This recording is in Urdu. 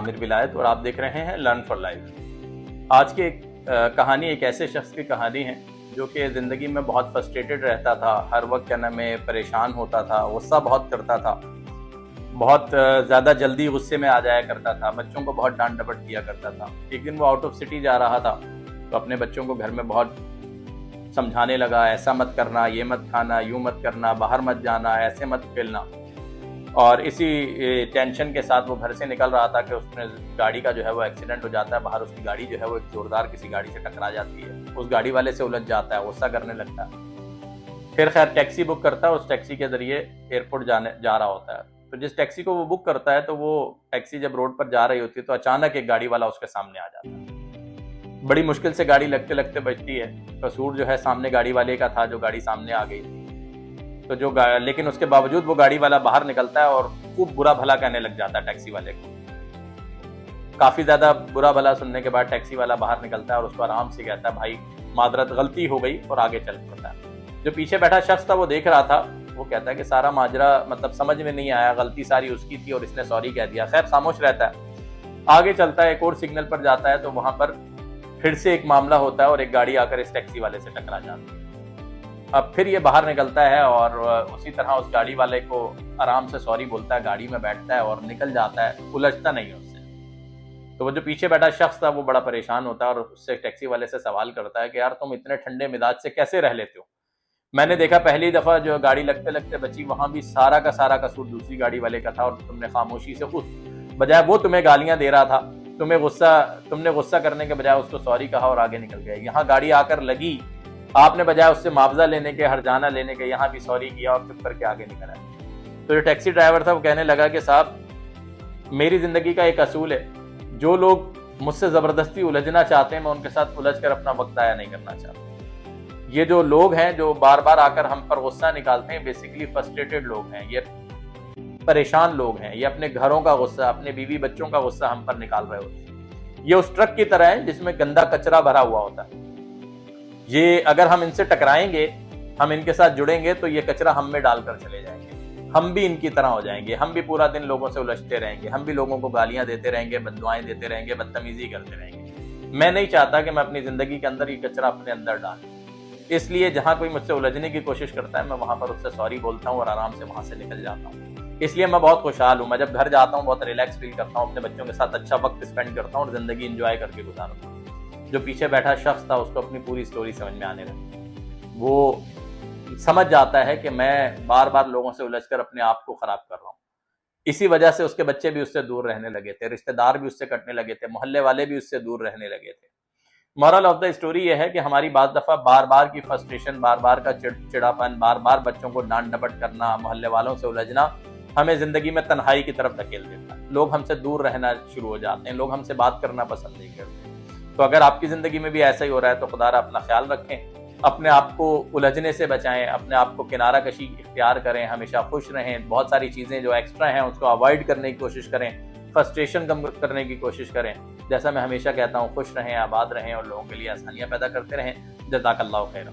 عامر ولایت اور آپ دیکھ رہے ہیں لرن فار لائف۔ آج کی کہانی ایک ایسے شخص کی کہانی ہے جو کہ زندگی میں بہت فرسٹریٹڈ رہتا تھا، ہر وقت کیا نام ہے پریشان ہوتا تھا، غصہ بہت کرتا تھا، بہت زیادہ جلدی غصے میں آ جایا کرتا تھا، بچوں کو بہت ڈانٹ ڈپٹ کیا کرتا تھا۔ ایک دن وہ آؤٹ آف سٹی جا رہا تھا تو اپنے بچوں کو گھر میں بہت سمجھانے لگا، ایسا مت کرنا، یہ مت کھانا، یوں مت کرنا، باہر مت جانا، ایسے مت کھیلنا۔ اور اسی ٹینشن کے ساتھ وہ گھر سے نکل رہا تھا کہ اس میں گاڑی کا جو ہے وہ ایکسیڈنٹ ہو جاتا ہے، باہر اس کی گاڑی جو ہے وہ ایک زوردار کسی گاڑی سے ٹکرا جاتی ہے، اس گاڑی والے سے الجھ جاتا ہے، غصہ کرنے لگتا ہے۔ پھر خیر ٹیکسی بک کرتا ہے، اس ٹیکسی کے ذریعے ایئرپورٹ جا رہا ہوتا ہے۔ تو جس ٹیکسی کو وہ بک کرتا ہے تو وہ ٹیکسی جب روڈ پر جا رہی ہوتی ہے تو اچانک ایک گاڑی والا اس کے سامنے آ جاتا ہے۔ بڑی مشکل سے گاڑی لگتے لگتے بچتی ہے، قصور جو ہے سامنے گاڑی والے کا تھا جو گاڑی سامنے آ گئی تھی۔ تو لیکن اس کے باوجود وہ گاڑی والا باہر نکلتا ہے اور خوب برا بھلا کہنے لگ جاتا ہے ٹیکسی والے کو۔ کافی زیادہ برا بھلا سننے کے بعد ٹیکسی والا باہر نکلتا ہے اور اس کو آرام سے کہتا ہے بھائی معذرت، غلطی ہو گئی، اور آگے چل پڑتا ہے۔ جو پیچھے بیٹھا شخص تھا وہ دیکھ رہا تھا، وہ کہتا ہے کہ سارا ماجرا مطلب سمجھ میں نہیں آیا، غلطی ساری اس کی تھی اور اس نے سوری کہہ دیا۔ خیر خاموش رہتا ہے، آگے چلتا ہے، ایک اور سگنل پر جاتا ہے تو وہاں پر پھر سے ایک معاملہ ہوتا ہے اور ایک گاڑی آ کر اس ٹیکسی والے سے ٹکرا جاتی ہے۔ اب پھر یہ باہر نکلتا ہے اور اسی طرح اس گاڑی والے کو آرام سے سوری بولتا ہے، گاڑی میں بیٹھتا ہے اور نکل جاتا ہے، الجھتا نہیں ہے اس سے۔ تو وہ جو پیچھے بیٹھا شخص تھا وہ بڑا پریشان ہوتا ہے اور اس سے ٹیکسی والے سے سوال کرتا ہے کہ یار تم اتنے ٹھنڈے مزاج سے کیسے رہ لیتے ہو؟ میں نے دیکھا پہلی دفعہ جو گاڑی لگتے لگتے بچی وہاں بھی سارا کا سارا قصور دوسری گاڑی والے کا تھا، اور تم نے خاموشی سے بجائے وہ تمہیں گالیاں دے رہا تھا، تم نے غصہ کرنے کے بجائے اس کو سوری کہا اور آگے نکل گئے۔ یہاں گاڑی آ کر لگی، آپ نے بجائے اس سے معاوضہ لینے کے، ہرجانہ لینے کے، یہاں بھی سوری کیا اور چپ کر کے آگے نکل آئے۔ تو جو ٹیکسی ڈرائیور تھا وہ کہنے لگا کہ صاحب میری زندگی کا ایک اصول ہے، جو لوگ مجھ سے زبردستی الجھنا چاہتے ہیں میں ان کے ساتھ الجھ کر اپنا وقت ضائع نہیں کرنا چاہتا۔ یہ جو لوگ ہیں جو بار بار آ کر ہم پر غصہ نکالتے ہیں، بیسیکلی فرسٹریٹڈ لوگ ہیں، یہ پریشان لوگ ہیں، یہ اپنے گھروں کا غصہ، اپنے بیوی بچوں کا غصہ ہم پر نکال رہے ہوتے ہیں۔ یہ اس ٹرک کی طرح ہے جس میں گندا کچرا بھرا ہوا ہوتا ہے۔ یہ اگر ہم ان سے ٹکرائیں گے، ہم ان کے ساتھ جڑیں گے تو یہ کچرا ہم میں ڈال کر چلے جائیں گے، ہم بھی ان کی طرح ہو جائیں گے، ہم بھی پورا دن لوگوں سے الجھتے رہیں گے، ہم بھی لوگوں کو گالیاں دیتے رہیں گے، بددعائیں دیتے رہیں گے، بدتمیزی کرتے رہیں گے۔ میں نہیں چاہتا کہ میں اپنی زندگی کے اندر یہ کچرا اپنے اندر ڈالوں، اس لیے جہاں کوئی مجھ سے الجھنے کی کوشش کرتا ہے میں وہاں پر اس سے سوری بولتا ہوں اور آرام سے وہاں سے نکل جاتا ہوں۔ اس لیے میں بہت خوشحال ہوں، میں جب گھر جاتا ہوں بہت ریلیکس فیل کرتا ہوں، اپنے بچوں کے ساتھ اچھا وقت اسپینڈ کرتا ہوں اور زندگی انجوائے کر کے گزارتا ہوں۔ جو پیچھے بیٹھا شخص تھا اس کو اپنی پوری سٹوری سمجھ میں آنے لگی، وہ سمجھ جاتا ہے کہ میں بار بار لوگوں سے الجھ کر اپنے آپ کو خراب کر رہا ہوں۔ اسی وجہ سے اس کے بچے بھی اس سے دور رہنے لگے تھے، رشتہ دار بھی اس سے کٹنے لگے تھے، محلے والے بھی اس سے دور رہنے لگے تھے۔ مورل آف دا اسٹوری یہ ہے کہ ہماری بعض دفعہ بار بار کی فرسٹریشن، بار بار کا چڑچڑاپن، بار بار بچوں کو ڈانٹ ڈپٹ کرنا، محلے والوں سے الجھنا ہمیں زندگی میں تنہائی کی طرف دھکیل دیتا ہے۔ لوگ ہم سے دور رہنا شروع ہو جاتے ہیں، لوگ ہم سے بات کرنا پسند نہیں کرتے۔ تو اگر آپ کی زندگی میں بھی ایسا ہی ہو رہا ہے تو خدا را اپنا خیال رکھیں، اپنے آپ کو الجھنے سے بچائیں، اپنے آپ کو کنارہ کشی اختیار کریں، ہمیشہ خوش رہیں، بہت ساری چیزیں جو ایکسٹرا ہیں اس کو اوائڈ کرنے کی کوشش کریں، فرسٹریشن کم کرنے کی کوشش کریں۔ جیسا میں ہمیشہ کہتا ہوں، خوش رہیں، آباد رہیں اور لوگوں کے لیے آسانیاں پیدا کرتے رہیں۔ جزاک اللہ خیرا۔